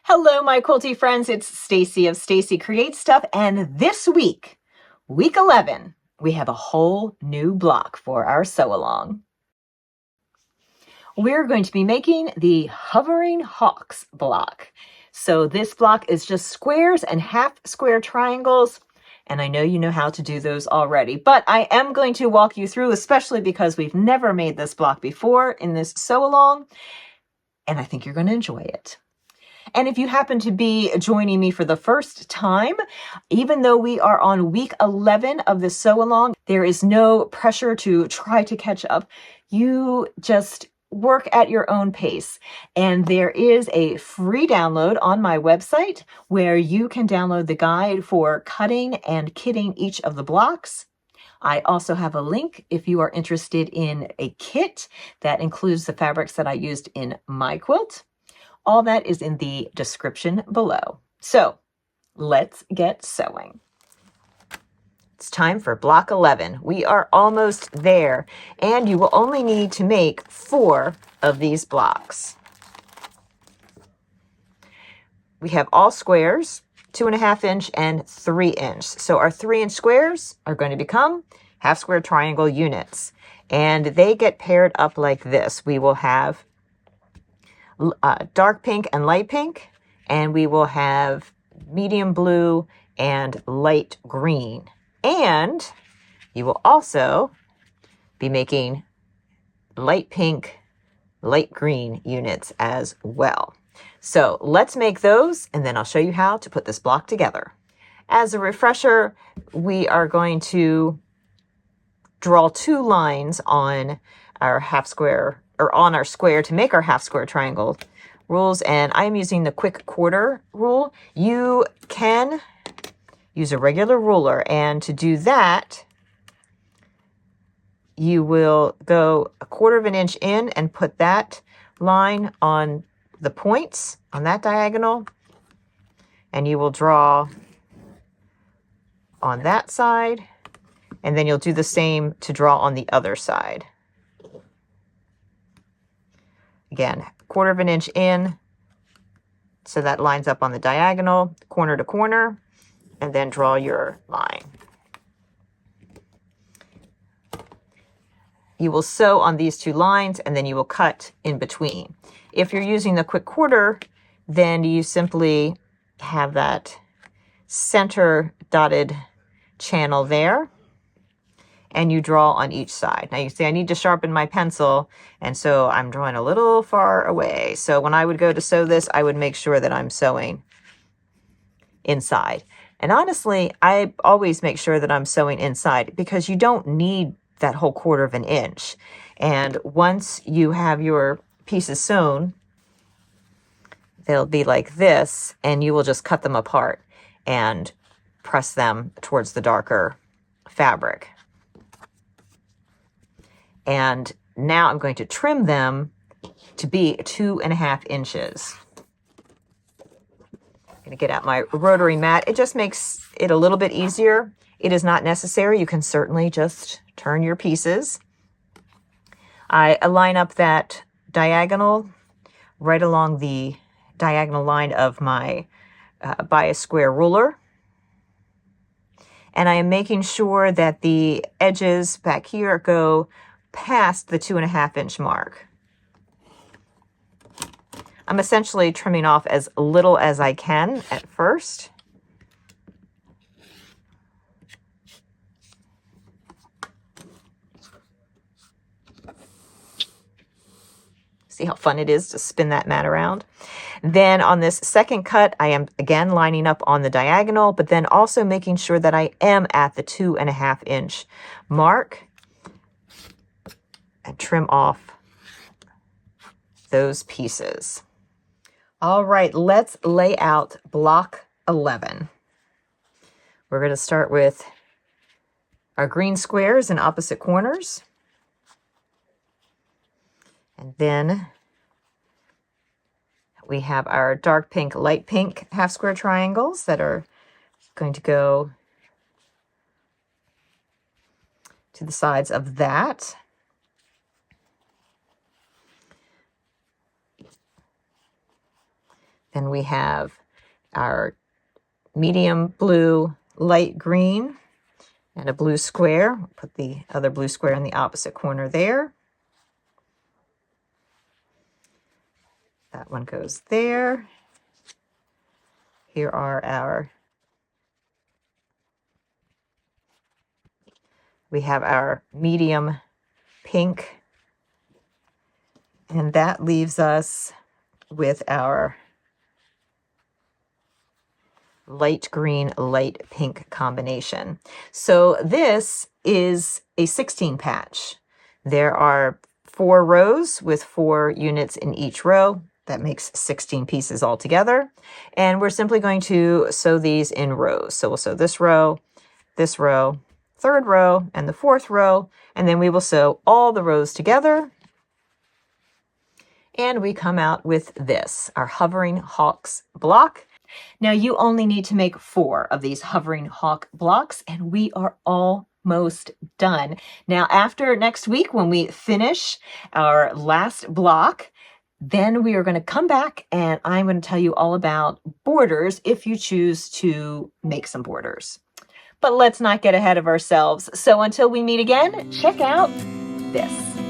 Hello, my quilty friends. It's Stacy of Stacy Creates Stuff, and this week, week 11, we have a whole new block for our sew along. We're going to be making the Hovering Hawks block. So this block is just squares and half square triangles, and I know you know how to do those already, but I am going to walk you through, especially because we've never made this block before in this sew along, and I think you're going to enjoy it. And if you happen to be joining me for the first time, even though we are on week 11 of the sew along, there is no pressure to try to catch up. You just work at your own pace. And there is a free download on my website where you can download the guide for cutting and kitting each of the blocks. I also have a link if you are interested in a kit that includes the fabrics that I used in my quilt. All that is in the description below. So let's get sewing. It's time for block 11. We are almost there, and you will only need to make 4 of these blocks. We have all squares, 2.5 inch and 3 inch. So our 3 inch squares are going to become half square triangle units, and they get paired up like this. We will have dark pink and light pink, and we will have medium blue and light green. And you will also be making light pink, light green units as well. So let's make those, and then I'll show you how to put this block together. As a refresher, we are going to draw 2 lines on our half square, or on our square, to make our half square triangle rules, and I'm using the quick quarter rule. You can use a regular ruler, and to do that, you will go 1/4 inch in and put that line on the points on that diagonal, and you will draw on that side, and then you'll do the same to draw on the other side. Again, 1/4 inch in, so that lines up on the diagonal, corner to corner, and then draw your line. You will sew on these 2 lines, and then you will cut in between. If you're using the quick quarter, then you simply have that center dotted channel there, and you draw on each side. Now you see I need to sharpen my pencil, and so I'm drawing a little far away. So when I would go to sew this, I would make sure that I'm sewing inside. And honestly, I always make sure that I'm sewing inside, because you don't need that whole 1/4 inch. And once you have your pieces sewn, they'll be like this, and you will just cut them apart and press them towards the darker fabric. And now I'm going to trim them to be 2.5 inches. I'm going to get out my rotary mat. It just makes it a little bit easier. It is not necessary. You can certainly just turn your pieces. I line up that diagonal right along the diagonal line of my bias square ruler. And I am making sure that the edges back here go past the 2.5 inch mark. I'm essentially trimming off as little as I can at first. See how fun it is to spin that mat around? Then on this second cut, I am again lining up on the diagonal, but then also making sure that I am at the 2.5 inch mark, and trim off those pieces. All right, let's lay out block 11. We're going to start with our green squares in opposite corners. And then we have our dark pink, light pink half square triangles that are going to go to the sides of that. Then we have our medium blue, light green, and a blue square. Put the other blue square in the opposite corner there. That one goes there. Here are we have our medium pink, and that leaves us with our light green, light pink combination. So this is a 16 patch. There are 4 rows with 4 units in each row. That makes 16 pieces altogether. And we're simply going to sew these in rows. So we'll sew this row, 3rd row, and the 4th row, and then we will sew all the rows together. And we come out with this, our Hovering Hawks block. Now you only need to make 4 of these Hovering Hawk blocks, and we are almost done. Now after next week, when we finish our last block, then we are going to come back and I'm going to tell you all about borders if you choose to make some borders. But let's not get ahead of ourselves. So until we meet again, check out this.